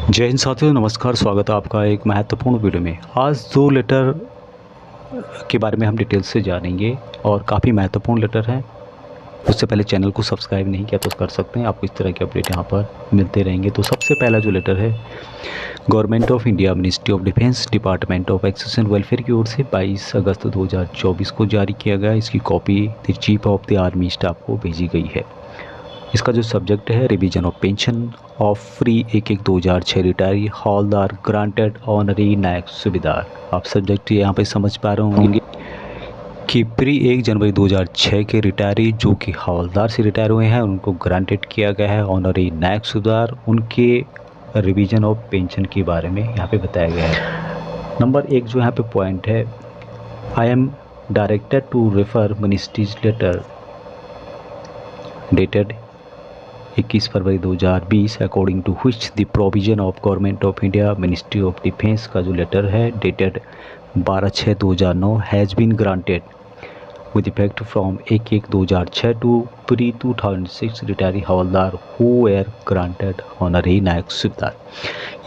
जय हिंद साथियों, नमस्कार। स्वागत है आपका एक महत्वपूर्ण वीडियो में। आज दो लेटर के बारे में हम डिटेल से जानेंगे और काफ़ी महत्वपूर्ण लेटर हैं। उससे पहले चैनल को सब्सक्राइब नहीं किया तो कर सकते हैं, आपको इस तरह के अपडेट यहाँ पर मिलते रहेंगे। तो सबसे पहला जो लेटर है, government of India, ministry of defence, department of access and welfare की ओर से 22 अगस्त 2024 को जारी किया गया। इसकी copy the chief of the army staff को भेजी गई है। इसका जो सब्जेक्ट है, revision of pension of pre 1/1/2006 retiree havildar granted honorary Naik Subedar. आप सब्जेक्ट यहाँ पे समझ पा रहे होंगे कि प्री 1 जनवरी 2006 के रिटायरी जो कि हवलदार से रिटायर हुए हैं, उनको ग्रांटेड किया गया है ऑनरी नायक सूबेदार। उनके रिवीजन ऑफ पेंशन के बारे में यहाँ पे बताया गया है। नंबर 1 जो यहाँ पे पॉइंट है, I am directed to refer ministries letter dated 21 February 2020 according to which the provision of government of India, ministry of defence का जो लेटर है dated 12/6/2009 has been granted with effect from 1/1/2006 to pre 2006 retiree havildar who were granted honorary Naik Subedar.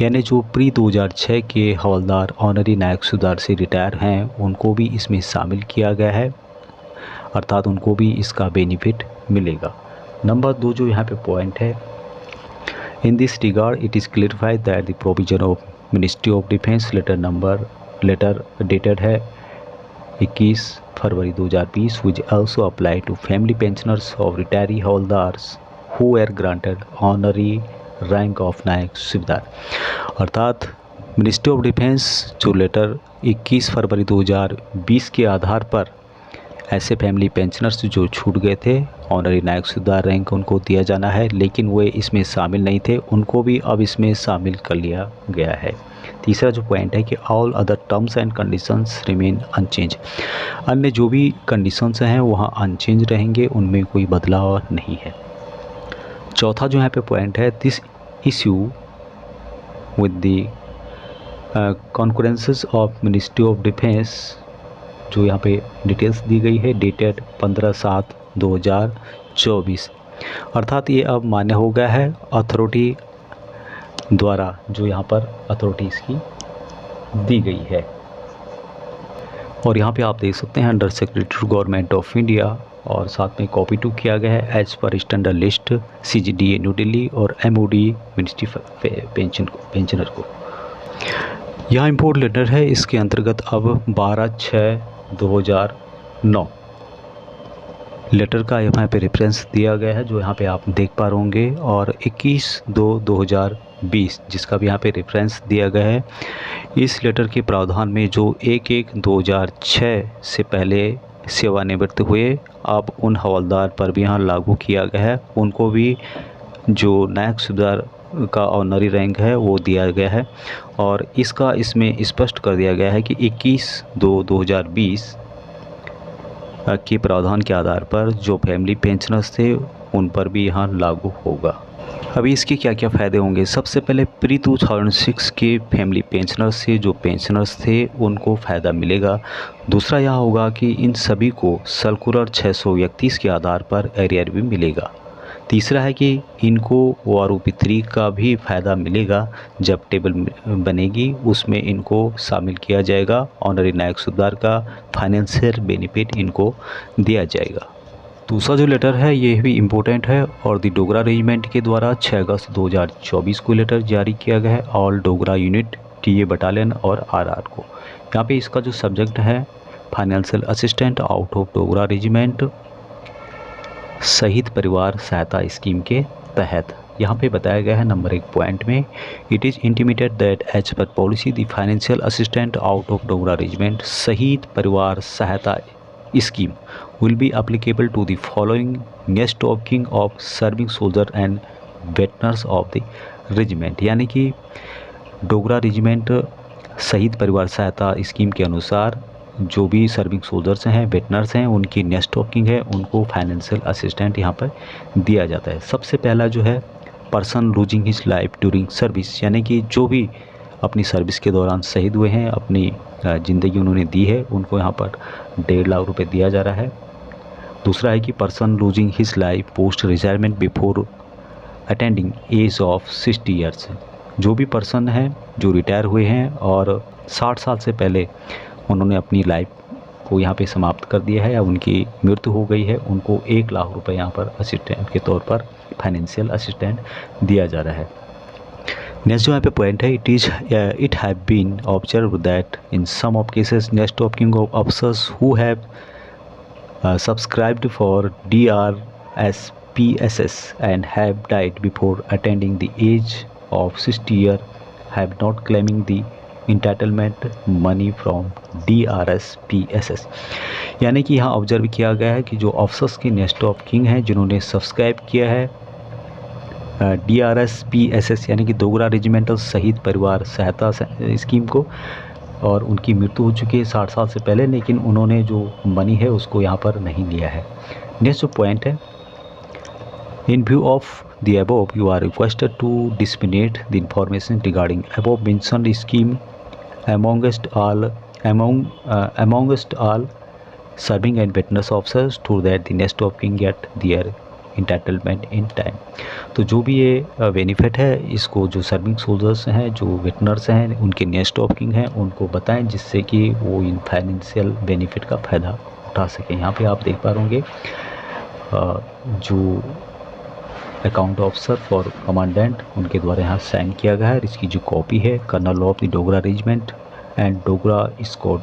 यानी जो pre 2006 के हवलदार honorary Naik सूबेदार से retire हैं, उनको भी इसमें शामिल किया गया है, अर्थात उनको भी इसका बेनिफिट मिलेगा। नंबर 2 जो यहाँ पे पॉइंट है, in this regard it is clarified that the provision of ministry of defence letter dated है 21 फरवरी 2020 which also apply to family pensioners of retiree havildars who are granted honorary rank of Naik Subedar. अर्थात ministry of defence जो letter 21 फरवरी 2020 के आधार पर ऐसे family pensioners जो छूट गए थे, ऑनरी नायक सूबेदार रैंक उनको दिया जाना है, लेकिन वे इसमें शामिल नहीं थे, उनको भी अब इसमें शामिल कर लिया गया है। तीसरा जो पॉइंट है कि all other terms and conditions remain unchanged. अन्य जो भी कंडीशंस हैं वहाँ अनचेंज रहेंगे, उनमें कोई बदलाव नहीं है। चौथा जो यहाँ पे पॉइंट है, this issue with the concurrences of ministry of defence, जो यहाँ पे डिटेल्स दी गई है डेटेड 15/7/2024। अर्थात ये अब मान्य हो गया है अथॉरिटी द्वारा, जो यहाँ पर अथॉरिटी इसकी दी गई है। और यहाँ पे आप देख सकते हैं under secretary government of India, और साथ में कॉपी 2 किया गया है as per standard list CGDA new Delhi और MOD मिनिस्ट्री पेंशनर को। यहाँ इम्पोर्ट लेटर है, इसके अंतर्गत अब 12/6/2009 लेटर का यहाँ पे रेफरेंस दिया गया है, जो यहाँ पे आप देख पा रहे होंगे, और 21/2/2020 जिसका भी यहाँ पे रेफरेंस दिया गया है। इस लेटर के प्रावधान में जो 1/1/2006 से पहले सेवानिवृत्त हुए, अब उन हवलदार पर भी यहाँ लागू किया गया है। उनको भी जो नायक सूबेदार का ऑनरी रैंक है वो दिया गया है, और इसका इसमें स्पष्ट कर दिया गया है कि 21/2/2020 के प्रावधान के आधार पर जो फैमिली पेंशनर्स थे उन पर भी यहाँ लागू होगा। अभी इसके क्या क्या फ़ायदे होंगे? सबसे पहले प्री 2006 के फैमिली पेंशनर्स से जो पेंशनर्स थे उनको फ़ायदा मिलेगा। दूसरा यह होगा कि इन सभी को सर्कुलर 631 के आधार पर एरियर भी मिलेगा। तीसरा है कि इनको OROP3 का भी फ़ायदा मिलेगा, जब टेबल बनेगी उसमें इनको शामिल किया जाएगा, ऑनरी नायक सूबेदार का फाइनेंशियल बेनिफिट इनको दिया जाएगा। दूसरा जो लेटर है ये भी इम्पोर्टेंट है, और द डोगरा रेजिमेंट के द्वारा 6 अगस्त 2024 को लेटर जारी किया गया है all Dogra unit, TA battalion और RR को। यहाँ पे इसका जो सब्जेक्ट है, financial assistant out of Dogra regiment शहीद परिवार सहायता स्कीम के तहत। यहाँ पे बताया गया है नंबर 1 पॉइंट में, it is intimated that as per policy the financial assistant out of Dogra regiment शहीद परिवार सहायता scheme will be applicable to the following next of kin of serving soldier and veterans of the regiment. यानी कि Dogra regiment शहीद परिवार सहायता scheme के अनुसार जो भी सर्विंग सोल्जर्स हैं, वेटनर्स हैं, उनकी नेक्स्ट ऑफ किंग है, उनको फाइनेंशियल असिस्टेंट यहाँ पर दिया जाता है। सबसे पहला जो है, person losing his life during service, यानी कि जो भी अपनी सर्विस के दौरान शहीद हुए हैं, अपनी ज़िंदगी उन्होंने दी है, उनको यहाँ पर 1.5 लाख रुपये दिया जा रहा है। दूसरा है कि person losing his life post retirement before attending age of 60 years, जो भी पर्सन हैं जो रिटायर हुए हैं और 60 साल से पहले उन्होंने अपनी लाइफ को यहाँ पे समाप्त कर दिया है या उनकी मृत्यु हो गई है, उनको 1 लाख रुपए यहाँ पर असिस्टेंट के तौर पर फाइनेंशियल असिस्टेंट दिया जा रहा है। नेक्स्ट जो यहाँ पे पॉइंट है, it have been observe that in some of cases next of kin of officers who have subscribed for DRSPSS and have died before attending the age of 60 years have not claiming the entitlement money from DRSPSS। यानी कि यहाँ observe किया गया है कि जो officers के nest of king हैं जिन्होंने सब्सक्राइब किया है DRSPSS यानी कि डोगरा रेजिमेंटल शहीद परिवार सहायता स्कीम को, और उनकी मृत्यु हो चुकी है 60 साल से पहले, लेकिन उन्होंने जो मनी है उसको यहाँ पर नहीं लिया है। नेक्स्ट जो पॉइंट है, in view of the above you are requested to disseminate the information regarding above mentioned scheme amongst all serving and veterans officers to that the next of kin get their entitlement in time। तो जो भी ये benefit है इसको जो serving soldiers हैं, जो वेटनर्स हैं, उनके नेक्स्ट ऑफ किंग हैं, उनको बताएं जिससे कि वो इन फाइनेंशियल बेनिफिट का फ़ायदा उठा सकें। यहाँ पे आप देख पा होंगे जो अकाउंट ऑफिसर फॉर कमांडेंट उनके द्वारा यहाँ साइन किया गया है। इसकी जो कॉपी है colonel of the Dogra regiment and Dogra squad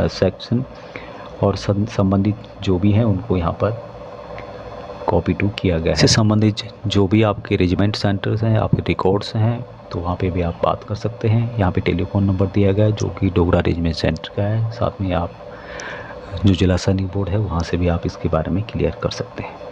section और संबंधित जो भी हैं उनको यहाँ पर कॉपी टू किया गया है। इससे संबंधित जो भी आपके रेजिमेंट सेंटर्स हैं, आपके रिकॉर्ड्स हैं, तो वहाँ पे भी आप बात कर सकते हैं। यहाँ पे टेलीफोन नंबर दिया गया है जो कि डोगरा रेजिमेंट सेंटर का है। साथ में आप जो जिला सैनिक बोर्ड है वहाँ से भी आप इसके बारे में क्लियर कर सकते हैं।